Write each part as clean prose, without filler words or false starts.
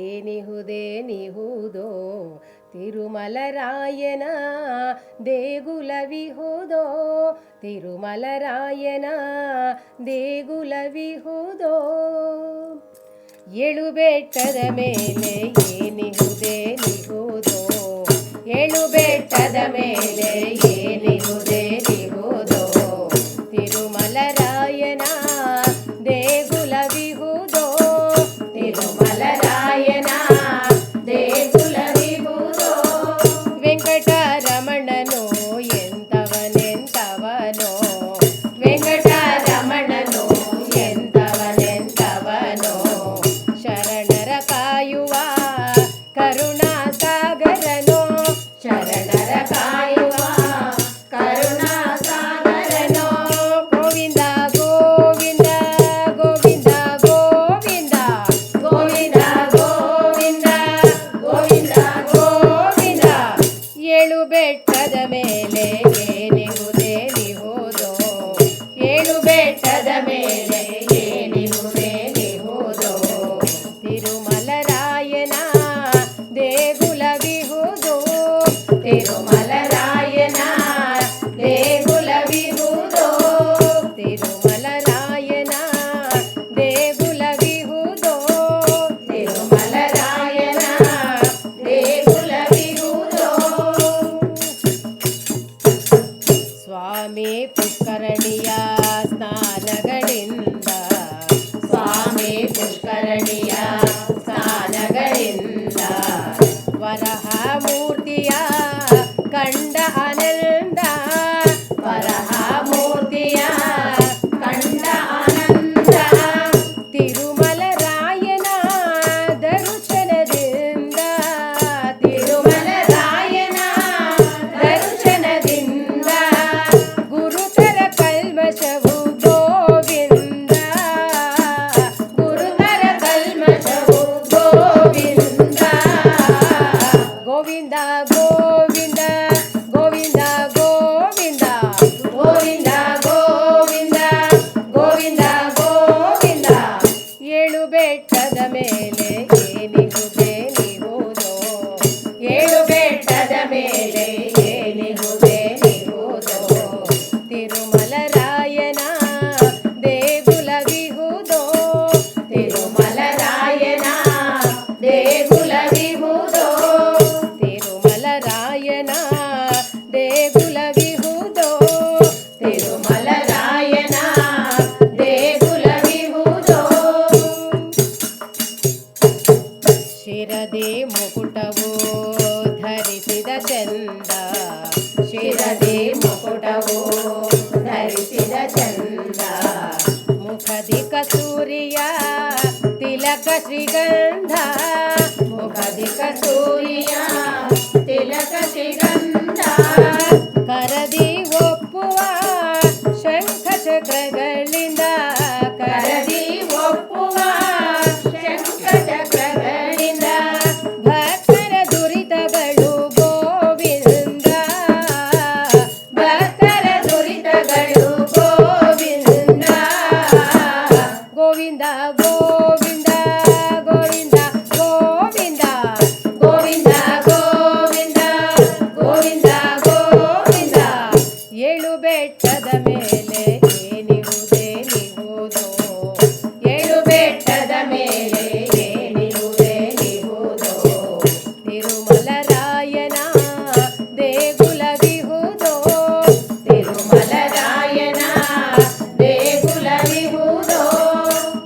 ಏನಿಹುದೇನಿಹುದೋ ತಿರುಮಲರಾಯನ ದೇಗುಲವಿಹುದೋ ತಿರುಮಲರಾಯನ ದೇಗುಲವಿಹುದೋ ಏಳು ಬೆಟ್ಟದ ಮೇಲೆ ಏನಿಹುದೇನಿಹುದೋ ಏಳು ಬೆಟ್ಟದ ಮೇಲೆ ಏನಿಹುದೇನಿಹುದೋ ತಿರುಮಲರಾಯನ ದೇಗುಲವಿಹುದೋ ತಿರುಮಲರಾಯನ ದೇಗುಲವಿಹುದೋ ವೆಂಕಟರಮಣನು ಎಂತವನೆಂತವನೋ ವೆಂಕಟರಮಣನು ಎಂತವನೆಂತವನೋ ಶರಣರ ಕಾಯುವ ಕರುಣಾಸಾಗರನೋ ಶರಣರ ಕಾಯುವ ಕರುಣಾಸಾಗರನೋ ಗೋವಿಂದ ಗೋವಿಂದ ಗೋವಿಂದ ಗೋವಿಂದ ಗೋವಿಂದ ಗೋವಿಂದ ಗೋವಿಂದ ಗೋವಿಂದ ಏಳು ಬೆಟ್ಟದ ಮೇಲೆ ಏನಿಹುದೇನಿಹುದೋ ಏಳು ಬೆಟ್ಟದ ಮೇಲೆ ಏನಿಹುದೇನಿಹುದೋ ತಿರುಮಲರಾಯನ ದೇಗುಲವಿಹುದೋ ತಿರುಮಲರಾಯನ ದೇಗುಲವಿಹುದೋ ತಿರುಮಲರಾಯನ ದೇಗುಲವಿಹುದೋ ತಿರುಮಲರಾಯನ ದೇಗುಲವಿಹುದೋ ಸ್ವಾಮಿ ಪುಷ್ಕರಣಿಯ ಸ್ನಾನಗಳಿಂದ ಸ್ವಾಮಿ ಪುಷ್ಕರಣಿಯ ಸ್ನಾನಗಳಿಂದ ವರಹ ಮೂರ್ತಿಯ ಕಂಡ ಆನಂದ ವರಹ ಮೂರ್ತಿಯ ಕಂಡ ಆನಂದ ತಿರುಮಲರಾಯನ ದರ್ಶನದಿಂದ ತಿರುಮಲರಾಯನ ದರ್ಶನದಿಂದ ಗುರುತರ ಕಲ್ಮಶವು ಗೋವಿಂದ ಗುರುತರ ಕಲ್ಮಶವು ಗೋವಿಂದ ಗೋವಿಂದ ಗೋವಿಂದ ಗೋವಿಂದ ಗೋವಿಂದ ಗೋವಿಂದ ಗೋವಿಂದ ಗೋವಿಂದ ಗೋವಿಂದ ಏಳು ಬೆಟ್ಟದ ಮೇಲೆ ಏನಿಹುದೇನಿಹುದೋ ಏಳು ಬೆಟ್ಟದ ಮೇಲೆ ಏನಿಹುದೇನಿಹುದೋ ತಿರುಮಲರಾಯನ ದೇಗುಲವಿಹುದೋ ತಿರುಮಲರಾಯನ ದೇಗುಲವಿಹುದೋ ತಿರುಮಲರಾಯನ ದೇಗುಲವಿಹುದೋ ತಿರುಮಲರಾಯನ ದೇಗುಲವಿಹುದೋ ಶಿರದಿ ಮುಕುಟವು ಧರಿಸಿದ ಚಂದ ಶಿರದಿ ಮುಕುಟವು ಧರಿಸಿದ ಚಂದ ಮುಖದಿ ಕಸ್ತೂರಿಯ ತಿಲಕ ಶ್ರೀಗಂಧ ಮುಖದಿ ಕಸ್ತೂರಿಯ ತಿಲಕ ಶ್ರೀಗಂಧ ಕರದಿ ಒಪ್ಪುವ ಶಂಖ ಚಕ್ರಗಳಿಂದ ಕರದಿ ಒಪ್ಪುವ ಶಂಖ ಚಕ್ರಗಳಿಂದ ಭಕ್ತರ ದುರಿತಗಳು ಗೋವಿಂದ ಭಕ್ತರ ದುರಿತಗಳು ಗೋವಿಂದ ಗೋವಿಂದ ಗೋವಿಂದ ಗೋವಿಂದ ಗೋವಿಂದ ಗೋವಿಂದ ಗೋವಿಂದ ಗೋವಿಂದ ಗೋವಿಂದ ಏಳು ಬೆಟ್ಟದ ಮೇಲೆ ಏನಿಹುದೇನಿಹುದೋ ಏಳು ಬೆಟ್ಟದ ಮೇಲೆ ಏನಿಹುದೇನಿಹುದೋ ತಿರುಮಲರಾಯನ ದೇಗುಲವಿಹುದೋ ತಿರುಮಲರಾಯನ ದೇಗುಲವಿಹುದೋ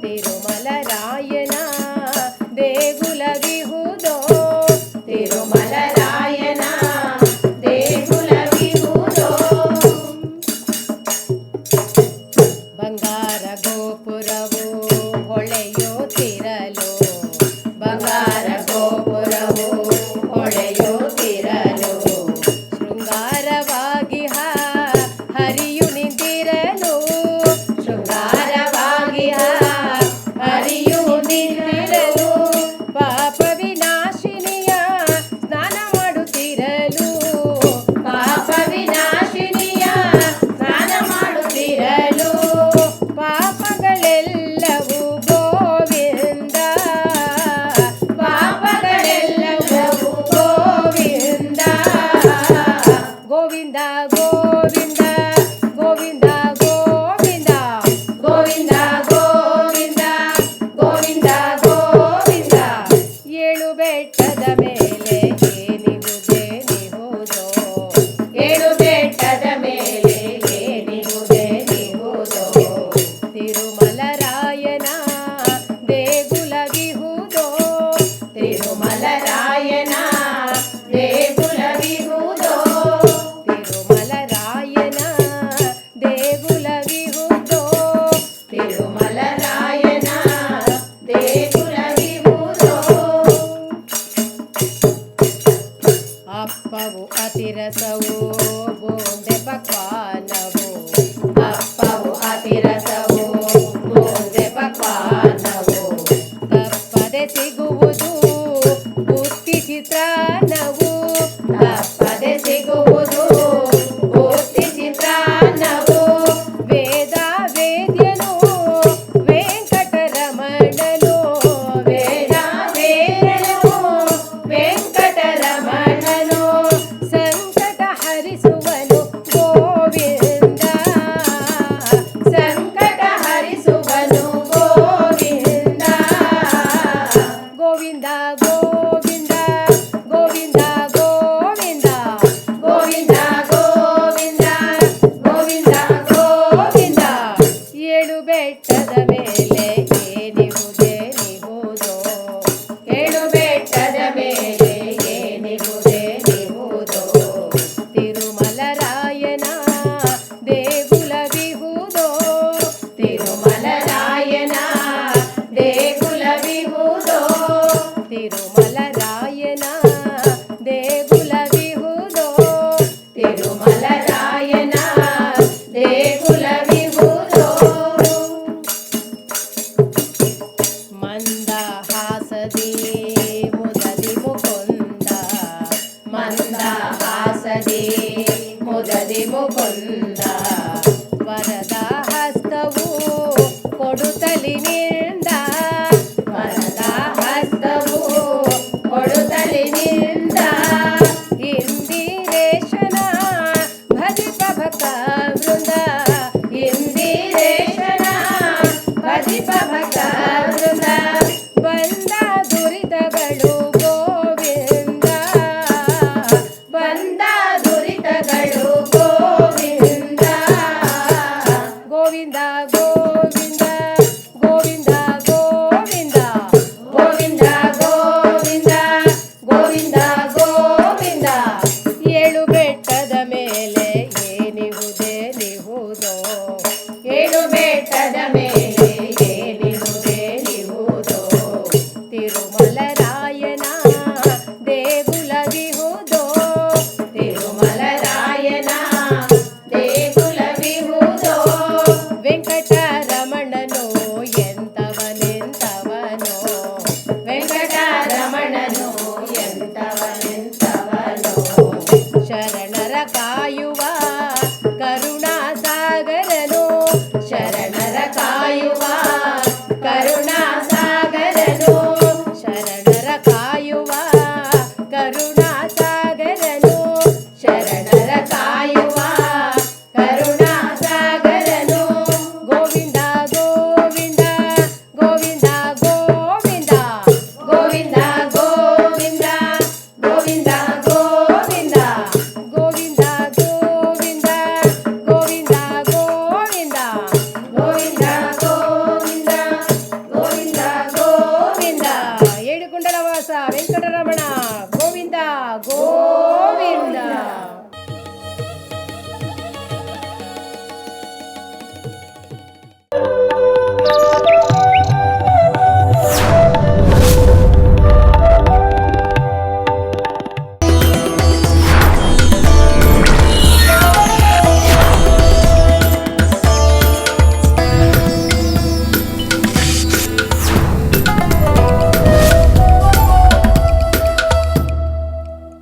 ತಿರುಮಲರಾಯನ ದೇಗುಲವಿಹುದೋ ತಿರುಮಲರಾಯನ ದೇಗುಲವಿಹುದೋ ಬಂಗಾರ ಗೋಪುರವು ಹೊಳೆಯುತ್ತಿರಲು ಬಂಗಾರ ಗೋಪುರವು ಹೊಳೆಯುತ್ತಿರಲು ಶೃಂಗಾರವಾಗಿ ಹರಿಯು ನಿಂತಿರಲು ಶೃಂಗಾರವಾಗಿ ಹರಿಯು ನಿಂತಿರಲು ಪಾಪ ವಿನಾಶ ಬೆಟ್ಟದ ಮೇಲೆ ಏನಿಹುದೇನಿಹುದೋ ಏಳು ಬೆಟ್ಟದ ಮೇಲೆ ಏನಿಹುದೇನಿಹುದೋ ತಿರುಮಲರಾಯನ ದೇಗುಲವಿಹುದೋ ತಿರುಮಲರಾಯನ ದೇಗುಲವಿಹುದೋ ತಿರುಮಲರಾಯನ ದೇಗುಲವಿಹುದೋ ತಿರುಮಲರಾಯನ ದೇಗುಲವಿಹುದೋ ಅಪ್ಪವು ಅತಿರಸವು ಬೂಂದೆ ಪಕ್ವಾನವು ಅಪ್ಪವು ಅತಿರಸವು ಬೂಂದೆ ಪಕ್ವಾನವು ತಪ್ಪದೆ ಸಿಗುವುದು ಬುತ್ತಿ ಚಿತ್ರಾನ್ನವು ತಪ್ಪದೆ ಸಿಗುವುದು ಬೂತಿ ಚಿತ್ರಾನ್ನವು ವೇದ ವೇದ್ಯನು ವೆಂಕಟರಮಣನು ವೇದ ವೇದನು ವೆಂಕಟರಮಣನು ಸಂಕಟ ಹರಿಸುವನು ಗೋವಿಂದ ಸಂಕಟ ಹರಿಸುವನು ಗೋವಿಂದ ಗೋವಿಂದ ಗೋವಿಂದ ಗೋವಿಂದ ಗೋವಿಂದ ಗೋವಿಂದ ಗೋವಿಂದ ಗೋವಿಂದ ಗೋವಿಂದ ಏಳು ಬೆಟ್ಟದ ಮೇಲೆ ಏನಿಹುದೇನಿಹುದೋ ಏಳು ಬೆಟ್ಟದ ಮೇಲೆ ಏನಿಹುದೇನಿಹುದೋ ತಿರುಮಲರಾಯನ ದೇಗುಲವಿಹುದೋ ತಿರುಮಲರಾಯನ ದೇಗುಲವಿಹುದೋ ತಿರುಮಲರಾಯನ ದೇಗುಲವಿಹುದೋ ತಿರುಮಲರಾಯನ ದೇಗುಲವಿಹುದೋ ಮಂದಹಾಸದಿ ಮುದದಿ ಮುಕುಂದ ಮಂದಹಾಸದಿ ಮುದದಿ ಮುಕುಂದ ವರದ ಹಸ್ತವು ಕೊಡುತ್ತಲಿನಿಂದ ವರದ ಹಸ್ತವು ಕೊಡುತ್ತಲಿನಿಂದ ಇಂದಿರೇಶನ ಭಜಿಪ ಭಕ್ತ ವೃಂದ ಇಂದಿರೇಶನ ಭಜಿಪ ಭಕ್ತ ವೃಂದ ಬಂದ ದುರಿತಗಳು ಗೋವಿಂದ ಬಂದ ದುರಿತಗಳು ಗೋವಿಂದ ಗೋವಿಂದ ಗೋವಿಂದ ಗೋವಿಂದ ಗೋವಿಂದ ಗೋವಿಂದ ಗೋವಿಂದ ಗೋವಿಂದ ಗೋವಿಂದ ಏಳು ಬೆಟ್ಟದ ಮೇಲೆ ಏನಿಹುದೇನಿಹುದೋ ಏಳು ಬೆಟ್ಟದ ಮೇಲೆ ಏನಿಹುದೇನಿಹುದೋ ತಿರುಮಲರಾಯನ ದೇಗುಲವಿಹುದೋ ತಿರುಮಲರಾಯನ ದೇಗುಲವಿಹುದೋ ವೆಂಕಟರಮಣನು ಎಂತವನೆಂತವನೋ ವೆಂಕಟರಮಣನು ಎಂತವನೆಂತವನೋ ಶರಣರ ಕಾಯುವ ಕರುಣಾಸಾಗರನು ಶರಣರ ಕಾಯುವ ಕರುಣಾಸಾಗರನು ಶರಣರ ಕಾಯುವ ಕರುಣಾಸಾಗರನು ಶರಣರ ಕಾಯುವ ಕರುಣಾಸಾಗರನು ಗೋವಿಂದ ಗೋವಿಂದ ಗೋವಿಂದ ಗೋವಿಂದ ಗೋವಿಂದ ಗೋವಿಂದ ಗೋವಿಂದ ಗೋವಿಂದ ಗೋವಿಂದ ಗೋವಿಂದ ಗೋವಿಂದ ಗೋವಿಂದ ಗೋವಿಂದ ಗೋವಿಂದ ಗೋವಿಂದ ಗೋವಿಂದ ಏಳುಕೊಂಡಲವಾಸ ವೆಂಕಟರಮಣ ಗೋವಿಂದ ಗೋವಿಂದ